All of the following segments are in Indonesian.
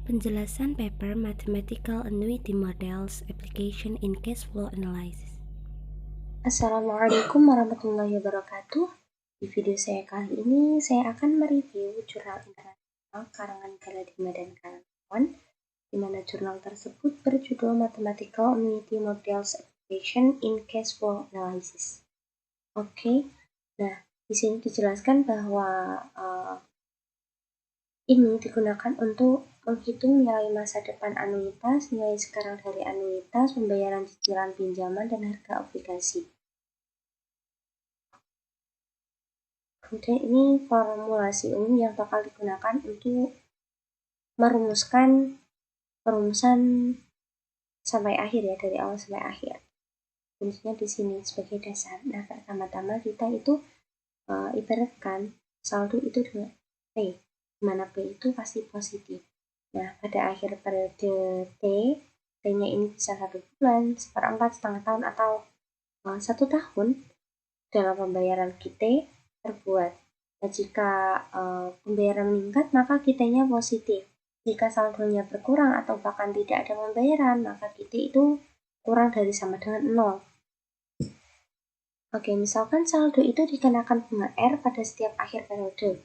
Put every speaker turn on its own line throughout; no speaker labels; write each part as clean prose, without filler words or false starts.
Penjelasan paper Mathematical Annuity Models Application in Cash Flow Analysis.
Assalamualaikum warahmatullahi wabarakatuh. Di video saya kali ini, saya akan mereview jurnal internasional karangan Galadima dan kawan-kawan, di mana jurnal tersebut berjudul Mathematical Annuity Models Application in Cash Flow Analysis. Oke, nah di sini dijelaskan bahwa ini digunakan untuk menghitung nilai masa depan anuitas, nilai sekarang dari anuitas, pembayaran cicilan pinjaman, dan harga obligasi. Kemudian ini formulasi umum yang bakal digunakan untuk merumuskan perumusan sampai akhir ya, dari awal sampai akhir. Kuncinya di sini sebagai dasar. Nah, pertama-tama kita itu ibaratkan saldo itu dengan P, dimana P itu pasti positif. Nah, pada akhir periode T-nya ini bisa 1 bulan, seperempat, setengah tahun, atau 1 tahun dalam pembayaran kita terbuat. Nah, jika pembayaran meningkat, maka kitanya positif. Jika saldonya berkurang atau bahkan tidak ada pembayaran, maka kita itu kurang dari sama dengan 0. Oke, misalkan saldo itu dikenakan bunga R pada setiap akhir periode,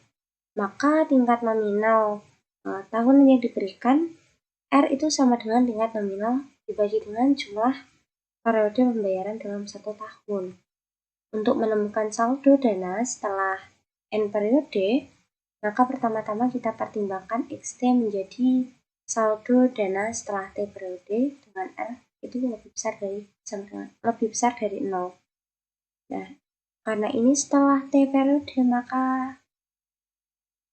maka tingkat nominal tahun yang diberikan R itu sama dengan tingkat nominal dibagi dengan jumlah periode pembayaran dalam 1 tahun. Untuk menemukan saldo dana setelah N periode, maka pertama-tama kita pertimbangkan XT menjadi saldo dana setelah T periode dengan R itu lebih besar dari 0. Nah, karena ini setelah T periode, maka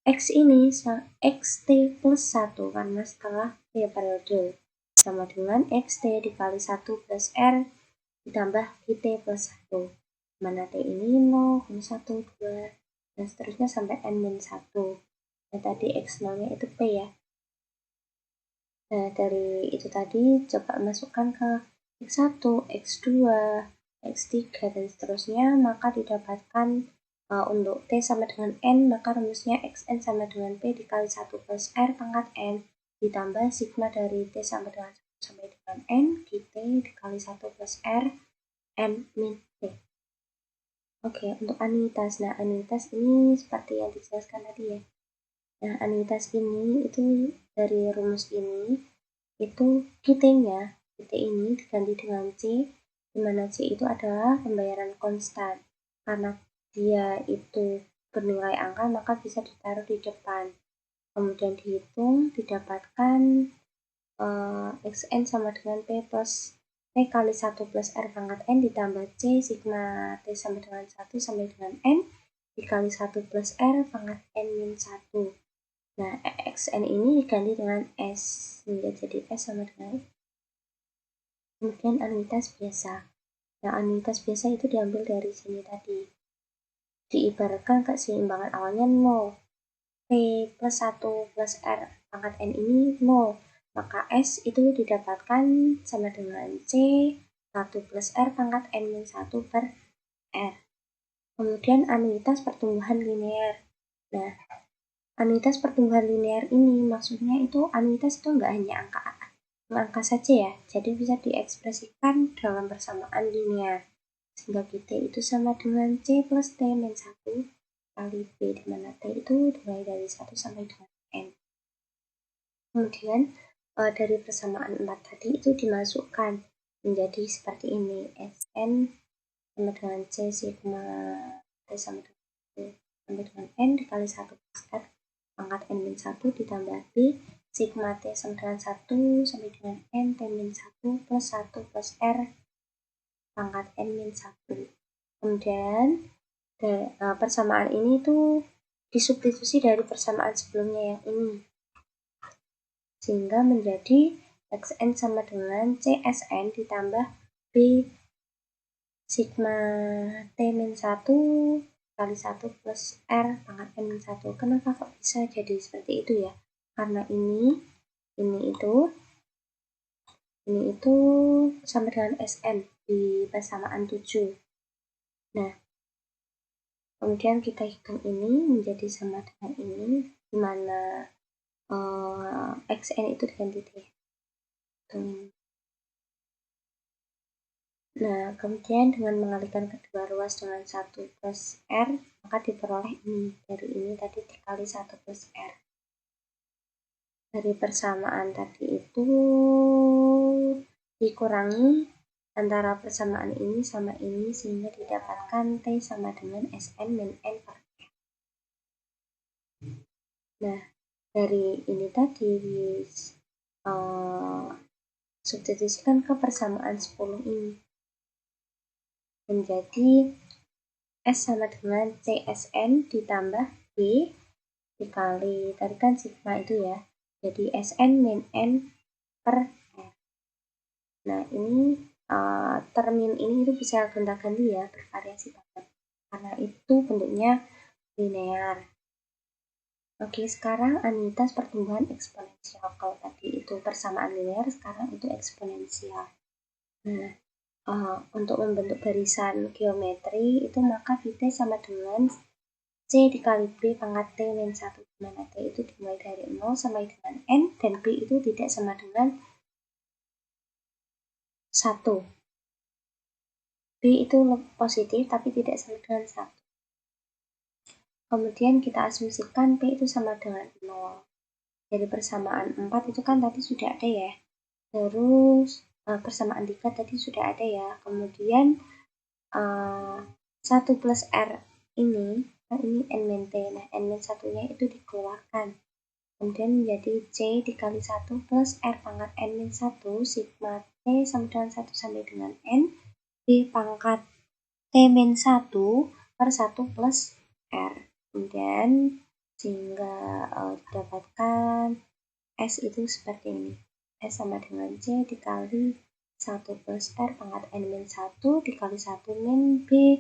X ini XT plus 1 karena setelah T periode sama dengan XT dikali 1 plus R ditambah IT plus 1. Mana T ini 0, 1, 2, dan seterusnya sampai N-1. Nah, tadi X0-nya itu P ya. Nah, dari itu tadi coba masukkan ke X1, X2, X3, dan seterusnya, maka didapatkan untuk T sama dengan N, maka rumusnya Xn sama dengan P dikali 1 plus R pangkat N, ditambah sigma dari T sama dengan 1 sampai dengan N, Gt dikali 1 plus R, N min T. Oke, untuk anuitas. Nah, anuitas ini seperti yang dijelaskan tadi ya. Nah, anuitas ini itu dari rumus ini, itu QT-nya, QT ini diganti dengan C, di mana C itu adalah pembayaran konstan. Karena dia itu bernilai angka, maka bisa ditaruh di depan. Kemudian dihitung, didapatkan Xn sama dengan P plus P kali 1 plus R pangkat N ditambah C sigma T sama dengan 1 sampai dengan N dikali 1 plus R pangkat N min 1. Nah, Xn ini diganti dengan S, sehingga jadi S sama dengan. Kemudian anuitas biasa. Nah, anuitas biasa itu diambil dari sini tadi. Diibaratkan keseimbangan awalnya 0. P plus 1 plus R pangkat N ini 0. Maka S itu didapatkan sama dengan C 1 plus R pangkat N min 1 per R. Kemudian anuitas pertumbuhan linear. Nah, anuitas pertumbuhan linear ini maksudnya itu anuitas itu nggak hanya angka saja ya, jadi bisa diekspresikan dalam persamaan linear, sehingga kita itu sama dengan C plus T min 1 kali B, di mana T itu dimulai dari 1 sampai dengan N. Kemudian dari persamaan 4 tadi itu dimasukkan menjadi seperti ini, Sn sama dengan C sigma T sama dengan B sampai dengan N dikali 1 plus R pangkat N min 1 ditambah B sigma T sama dengan 1 sampai dengan N T min 1 plus 1 plus R pangkat N min 1. Kemudian persamaan ini tuh disubstitusi dari persamaan sebelumnya yang ini, sehingga menjadi Xn sama dengan Csn ditambah B sigma T min 1 kali 1 plus R pangkat N min 1. Kenapa kok bisa jadi seperti itu ya? Karena ini itu sama dengan Sn di persamaan 7. Nah, kemudian kita hitung ini menjadi sama dengan ini, di mana XN itu diganti T. Nah, kemudian dengan mengalihkan kedua ruas dengan 1 plus R, maka diperoleh ini. Dari ini tadi dikali 1 plus R. Dari persamaan tadi itu dikurangi antara persamaan ini sama ini, sehingga didapatkan T sama dengan Sn min N per R. Nah, dari ini tadi substitusikan ke persamaan 10 ini. Menjadi S sama dengan CSN ditambah B dikali, tadi kan sigma itu ya, jadi Sn min N per R. Nah, ini termin ini itu bisa gonta-ganti ya, bervariasi banget, karena itu bentuknya linear. Oke, sekarang anitas pertumbuhan eksponensial. Kalau tadi itu persamaan linear, sekarang itu eksponensial. Nah, untuk membentuk barisan geometri itu maka T sama dengan C dikali B pangkat T min 1, dimana T itu dimulai dari 0 sampai dengan N, dan B itu tidak sama dengan 1. B itu positif tapi tidak sama dengan 1. Kemudian kita asumsikan P itu sama dengan 0. Dari persamaan 4 itu kan tadi sudah ada ya. Terus persamaan 3 tadi sudah ada ya. Kemudian 1 plus R ini, ini N min T. Nah, N min 1-nya itu dikeluarkan. Kemudian menjadi C dikali 1 plus R pangkat N min 1 sigma T sama dengan 1 sampai dengan N D pangkat T min 1 per 1 plus R. Kemudian sehingga didapatkan S itu seperti ini. S sama dengan C dikali 1 plus R pangkat N min 1 dikali 1 min B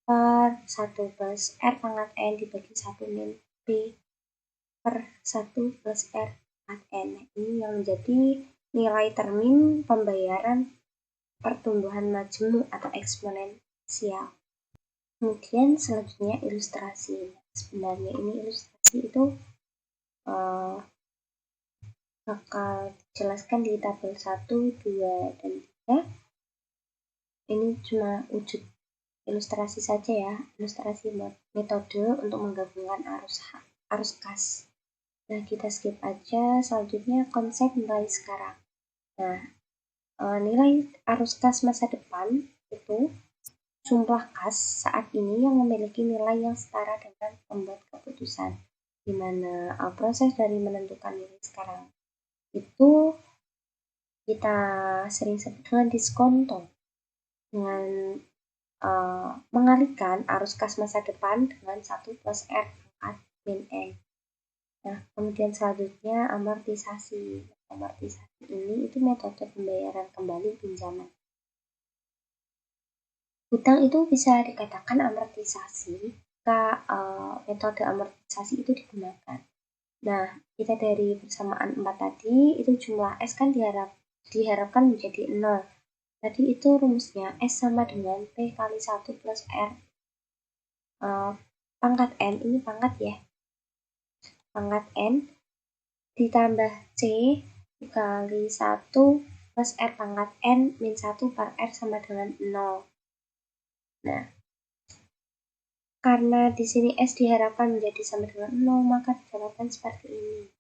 per 1 plus R pangkat N dibagi 1 min B per 1 plus R pangkat N. Ini yang menjadi nilai termin pembayaran pertumbuhan majemuk atau eksponensial. Kemudian selanjutnya ilustrasi. Sebenarnya ini ilustrasi itu bakal dijelaskan di tabel 1, 2, dan 3. Ini cuma wujud ilustrasi saja ya, ilustrasi metode untuk menggabungkan arus kas. Nah, kita skip aja. Selanjutnya konsep nilai sekarang. Nah, nilai arus kas masa depan itu jumlah kas saat ini yang memiliki nilai yang setara dengan pembuat keputusan, di mana proses dari menentukan nilai sekarang itu kita sering sebut dengan diskonto, dengan mengalihkan arus kas masa depan dengan 1 plus R pangkat min N. Nah, kemudian selanjutnya amortisasi. Amortisasi ini itu metode pembayaran kembali pinjaman. Hutang itu bisa dikatakan amortisasi jika metode amortisasi itu digunakan. Nah, kita dari persamaan 4 tadi, itu jumlah S kan diharapkan menjadi 0. Tadi itu rumusnya S sama dengan P kali 1 plus R pangkat N, ini pangkat ya, pangkat N ditambah C dikali 1 plus R pangkat N min 1 per R sama dengan 0. Nah, karena di sini S diharapkan menjadi sama dengan 0, maka didapatkan seperti ini.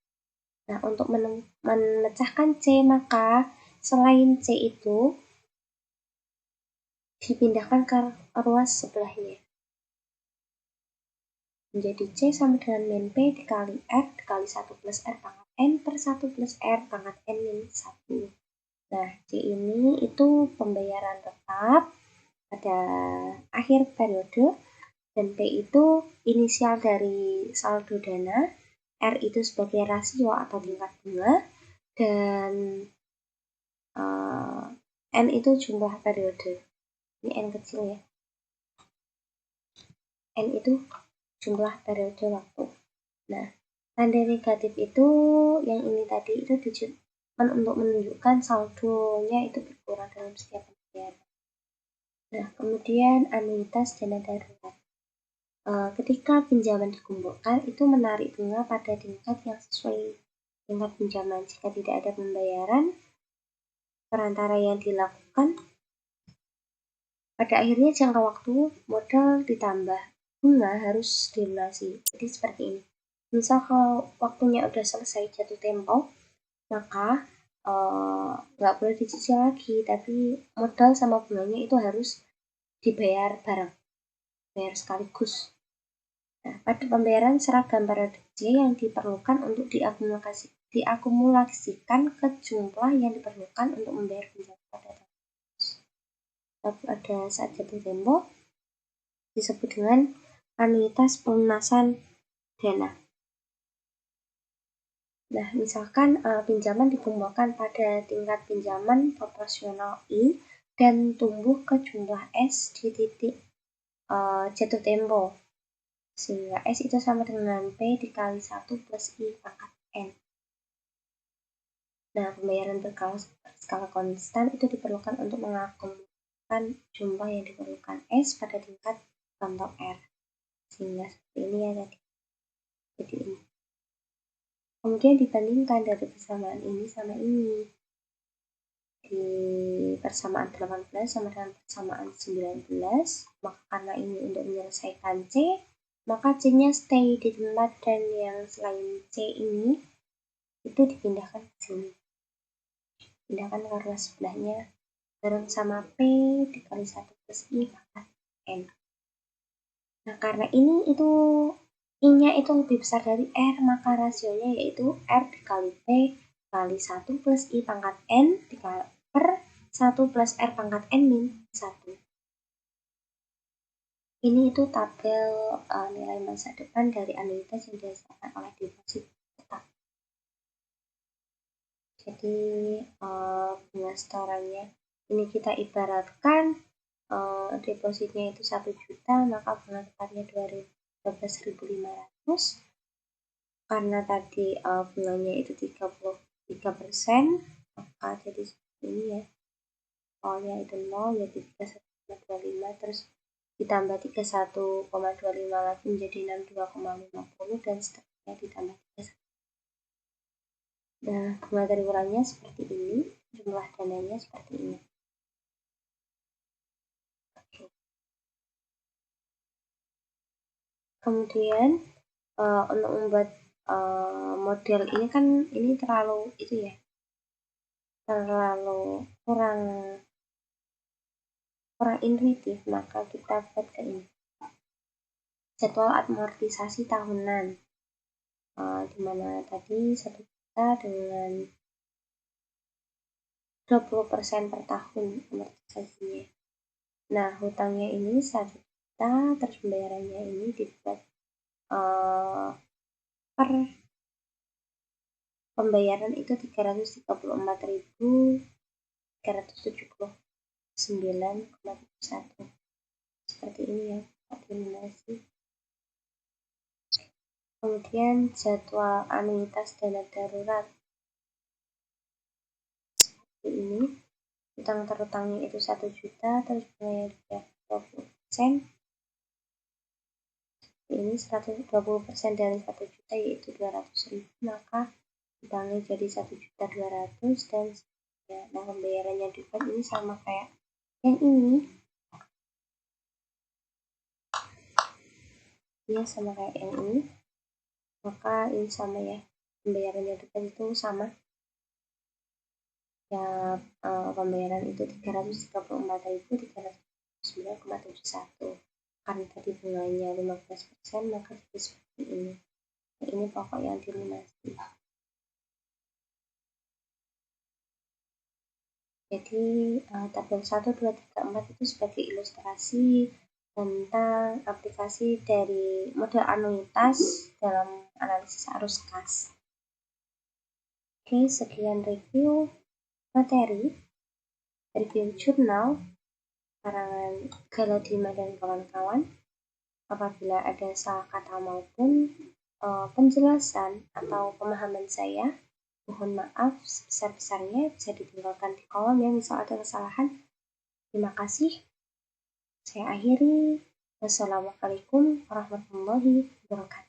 Nah, untuk memecahkan C, maka selain C itu dipindahkan ke ruas sebelahnya. Menjadi C sama dengan min P dikali R dikali 1 plus R pangkat N per 1 plus R pangkat N min 1. Nah, C ini itu pembayaran tetap pada akhir periode, dan P itu inisial dari saldo dana, R itu sebagai rasio atau tingkat bunga, dan N itu jumlah periode. Ini N kecil ya. N itu jumlah periode waktu. Nah, tanda negatif itu yang ini tadi itu untuk menunjukkan saldonya itu berkurang dalam setiap pembayaran. Nah, kemudian anuitas dana darurat. Ketika pinjaman dikumpulkan itu menarik bunga pada tingkat yang sesuai tingkat pinjaman. Jika tidak ada pembayaran perantara yang dilakukan, pada akhirnya jangka waktu modal ditambah, bunga harus dilunasi. Jadi seperti ini. Misal kalau waktunya udah selesai jatuh tempo, maka nggak boleh dicicil lagi, tapi modal sama bunganya itu harus dibayar bareng, bayar sekaligus. Nah, pada pembayaran seragam periode C yang diperlukan untuk diakumulasikan ke jumlah yang diperlukan untuk membayar pinjaman pada saat jatuh tempo disebut dengan anuitas pelunasan dana. Nah, misalkan pinjaman dikumpulkan pada tingkat pinjaman proporsional I dan tumbuh ke jumlah S di titik jatuh tempo, sehingga S itu sama dengan P dikali 1 plus I pangkat N. Nah, pembayaran berskala konstan itu diperlukan untuk mengakumulasikan jumlah yang diperlukan S pada tingkat contoh R, sehingga seperti ini ya tadi. Jadi ini. Kemudian dibandingkan dari persamaan ini sama ini. Di persamaan 18 sama dengan persamaan 19, maka karena ini untuk menyelesaikan C, maka C-nya stay di tempat, dan yang selain C ini itu dipindahkan ke sini. Pindahkan ke ruas sebelahnya bareng sama P dikali 1 plus I pangkat N. Nah, karena ini itu I-nya itu lebih besar dari R, maka rasionya yaitu R dikali P kali 1 plus I pangkat N dikali per 1 plus R pangkat N min 1. Ini itu tabel nilai masa depan dari anuitas yang dihasilkan oleh deposit tetap. Jadi bunga setorannya ini kita ibaratkan depositnya itu 1 juta, maka bunga tetapnya 12.500. Karena tadi bunganya itu 33%, maka jadi seperti ini ya. Awalnya itu 0, jadi 31,25, terus ditambah 31,25 lagi menjadi 62,50, dan seterusnya ditambah 31. Nah, bunga triwulannya seperti ini, jumlah dananya seperti ini. Kemudian untuk membuat model ini kan ini terlalu terlalu kurang intuitif, maka kita buat ke ini, jadwal amortisasi tahunan, dimana tadi 1 juta dengan 20% per tahun amortisasinya. Nah, hutangnya ini 1 juta, terus pembayarannya ini dibuat per pembayaran itu 334.379,71. Seperti ini ya, akumulasi. Kemudian jadwal anuitas dana darurat seperti ini. Utang terutangnya itu 1 juta, terus bunganya 20%. Ini 120% dari 1 juta yaitu 200.000, maka utangnya jadi 1.200.000 dan ya. Nah, pembayarannya dibuat ini sama kayak yang ini ya, sama kayak yang ini, maka ini sama ya, pembayarannya dibuat itu sama ya. Pembayaran itu 334.309,71, karena tadi bunganya 15%, maka jadi seperti ini. Nah, ini pokok yang dilunasi. Jadi tabel 1, 2, 3, 4 itu sebagai ilustrasi tentang aplikasi dari model anuitas dalam analisis arus kas. Oke, sekian review materi, review jurnal karangan Galadima dan kawan-kawan. Apabila ada salah kata maupun penjelasan atau pemahaman saya, mohon maaf sebesar-besarnya, bisa ditinggalkan di kolom ya misal ada kesalahan. Terima kasih. Saya akhiri. Wassalamualaikum warahmatullahi wabarakatuh.